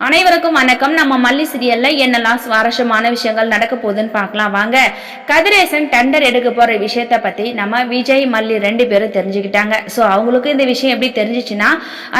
அனைவருக்கும் வணக்கம். நம்ம மல்லி சீரியல்ல என்னெல்லாம் சுவாரஸ்யமான விஷயங்கள் நடக்க போகுதுன்னு பார்க்கலாம் வாங்க. கதிரேசன் டெண்டர் எடுக்க போற விஷயத்த பத்தி நம்ம விஜய் மல்லி 2 பேரும் தெரிஞ்சுக்கிட்டாங்க. ஸோ அவங்களுக்கு இந்த விஷயம் எப்படி தெரிஞ்சிச்சுன்னா,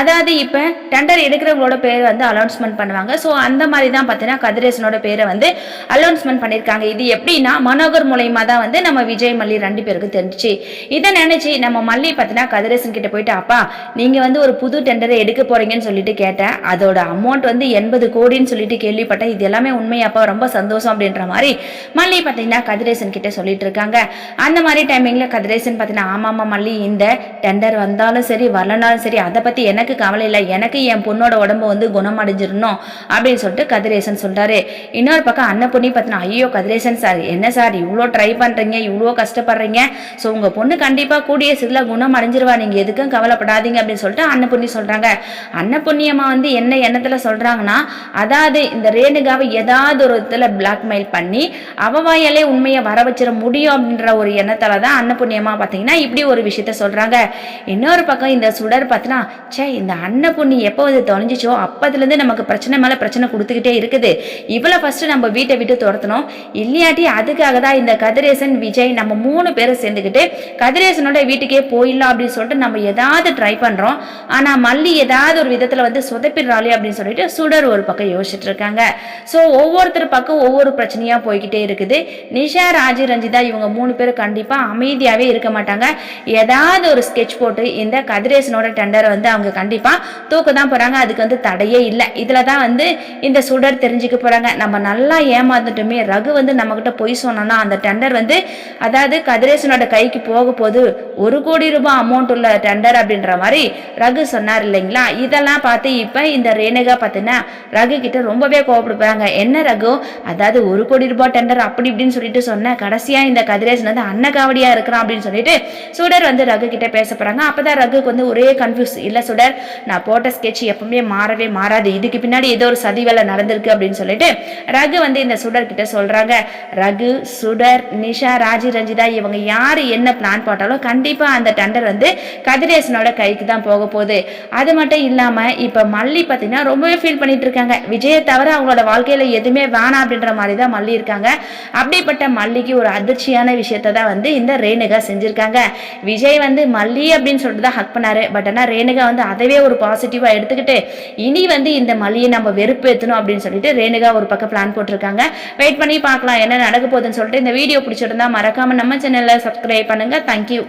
அதாவது இப்போ டெண்டர் எடுக்கிறவங்களோட பேர் வந்து அனௌன்ஸ்மெண்ட் பண்ணுவாங்க. ஸோ அந்த மாதிரி தான் பார்த்தீங்கன்னா கதிரேசனோட பேரை வந்து அனௌன்ஸ்மெண்ட் பண்ணியிருக்காங்க. இது எப்படின்னா மனோகர் மூலயமா தான் வந்து நம்ம விஜய் மல்லி 2 பேருக்கு தெரிஞ்சிச்சு. இதை நினைச்சு நம்ம மல்லி பார்த்தீங்கன்னா கதிரேசன் கிட்ட போயிட்டு, அப்பா நீங்க வந்து ஒரு புது டெண்டரை எடுக்க போறீங்கன்னு சொல்லிட்டு கேட்டேன். அதோட அமௌண்ட் வந்து 80 கோடின்னு சொல்லிட்டு கேள்விப்பட்டேன். இது எல்லாமே உண்மையாப்பா, ரொம்ப சந்தோஷம் அப்படின்ற மாதிரி மல்லி பார்த்தீங்கன்னா கதிரேசன் கிட்ட சொல்லிட்டு இருக்காங்க. அந்த மாதிரி டைமிங்ல கதிரேசன் பார்த்தீங்கன்னா, ஆமாமா மல்லி, இந்த டெண்டர் வந்தாலும் சரி வரலனாலும் சரி அதை பத்தி எனக்கு கவலை இல்லை, எனக்கு என் பொண்ணோட உடம்பு வந்து குணமடைஞ்சிடணும் அப்படின்னு சொல்லிட்டு கதிரேசன் சொல்றாரு. இன்னொரு பக்கம் அன்னபூர்ணி பார்த்தீங்கன்னா, ஐயோ கதிரேசன் சார், என்ன சார் இவ்வளோ ட்ரை பண்றீங்க, இவ்வளோ கஷ்டப்படுறீங்க, ஸோ உங்க பொண்ணு கண்டிப்பா கூடிய சில குணம் அடைஞ்சிருவா, நீங்க எதுக்கும் கவலைப்படாதீங்க அப்படின்னு சொல்லிட்டு அன்னபூர்ணி சொல்றாங்க. அன்னபூர்ணியம்மா வந்து என்ன எண்ணத்துல சொல்றாங்கன்னா, அதாவது இந்த ரேணுகாவை ஏதாவது ஒரு இடத்துல பிளாக்மெயில் பண்ணி அவ வாயாலே உண்மையை வர வச்சிட முடியும் அப்படின்ற ஒரு எண்ணத்தால தான் அன்னபுண்ணியமா பார்த்தீங்கன்னா இப்படி ஒரு விஷயத்த சொல்றாங்க. இன்னொரு பக்கம் இந்த சுடர் பார்த்தீங்கன்னா, சே இந்த அன்னபுண்ணி எப்போ வந்து தொலைஞ்சிச்சோ அப்பதுலேருந்து நமக்கு பிரச்சனை மேலே பிரச்சனை கொடுத்துக்கிட்டே இருக்குது, இவ்வளோ ஃபர்ஸ்ட் நம்ம வீட்டை விட்டு துரத்தணும், இல்லையாட்டி அதுக்காக தான் இந்த கதிரேசன் விஜய் நம்ம 3 பேரும் சேர்ந்துக்கிட்டு கதிரேசனோட வீட்டுக்கே போயிடலாம் அப்படின்னு சொல்லிட்டு நம்ம ஏதாவது ட்ரை பண்றோம். ஆனா மல்லி ஏதாவது ஒரு விதத்துல வந்து சொதப்பிடுறாளே அப்படின்னு சொல்லிட்டு சுடர் ஒரு பக்கம் யோசிச்சுட்டு இருக்காங்க. ஸோ ஒவ்வொருத்தர் பக்கம் ஒவ்வொரு பிரச்சனையா போய்கிட்டே இருக்குது. நிஷா, ராஜி, ரஞ்சிதா இவங்க 3 பேரும் கண்டிப்பா அமைதியாவே இருக்க மாட்டாங்க. ஏதாவது ஒரு ஸ்கெட்ச் போட்டு இந்த கதிரேசனோட டெண்டரை வந்து அவங்க கண்டிப்பா தூக்க தான் போறாங்க. அதுக்கு வந்து தடையே இல்லை. இதுல தான் வந்து இந்த சுடர் தெரிஞ்சுக்க போறாங்க. நம்ம நல்லா ஏமாந்துட்டுமே, ரகு வந்து நம்ம கிட்ட பொய் சொன்னோம்னா அந்த டெண்டர் வந்து அதாவது கதிரேசனோட கைக்கு போக போது 1 கோடி ரூபாய் அமௌண்ட் உள்ள டெண்டர் அப்படின்ற மாதிரி ரகு சொன்னார் இல்லைங்களா. இதெல்லாம் பார்த்து இப்ப இந்த ரேணுகா பார்த்தீங்கன்னா ரகு கிட்ட ரொம்பவே கோவப்படுப்பாங்க. என்ன ரகு, அதாவது 1 கோடி ரூபாய் டெண்டர் அப்படி இப்படின்னு சொல்லிட்டு சொன்ன, கடைசியா இந்த கதிரேசன் வந்து அன்னகாவடியா இருக்கிறான் அப்படின்னு சொல்லிட்டு சுடர் வந்து ரகு கிட்ட பேச போறாங்க. அப்பதான் ரகுக்கு வந்து ஒரே கன்ஃபியூஸ், இல்ல சுடர் நான் போட்ட ஸ்கெட்ச் எப்பவுமே மாறவே மாறாது, இதுக்கு பின்னாடி ஏதோ ஒரு சதி வேலை நடந்திருக்கு அப்படின்னு சொல்லிட்டு ரகு வந்து இந்த சுடர் கிட்ட சொல்றாங்க. ரகு, சுடர், நிஷா, ராஜி, ரஞ்சிதா இவங்க யாரு என்ன பிளான் போட்டாலும் கண்டிப்பா அந்த டெண்டர் வந்து கதிரேசனோட கைக்கு தான் போக போகுது. அது மட்டும் இல்லாம இப்ப மல்லி பாத்தீங்கன்னா ரொம்பவே ஃபீல் பண்ணிட்டு இருக்காங்க. விஜயை தவிர அவங்களோட வாழ்க்கையில எதுவுமே வேணாம் அப்படின்ற மாதிரி தான் மல்லி இருக்காங்க. அப்படிப்பட்ட மல்லிக்கு ஒரு அதிர்ச்சியான விஷயத்தை தான் வந்து இந்த ரேணுகா செஞ்சிருக்காங்க. விஜய் வந்து மல்லி அப்படின்னு சொல்லிட்டு தான் ஹக் பண்ணாரு. பட் ஆனால் ரேணுகா வந்து அதவே ஒரு பாசிட்டிவா எடுத்துக்கிட்டு இனி வந்து இந்த மல்லியை நம்ம வெறுப்பேற்றணும் அப்படின்னு சொல்லிட்டு ரேணுகா ஒரு பக்கம் பிளான் போட்டிருக்காங்க. வெயிட் பண்ணி பார்க்கலாம் என்ன நடக்க போகுதுன்னு சொல்லிட்டு இந்த வீடியோ பிடிச்சிருந்தா மறக்காம நம்ம சேனல்ல சப்ஸ்கிரைப் பண்ணுங்க. தேங்க்யூ.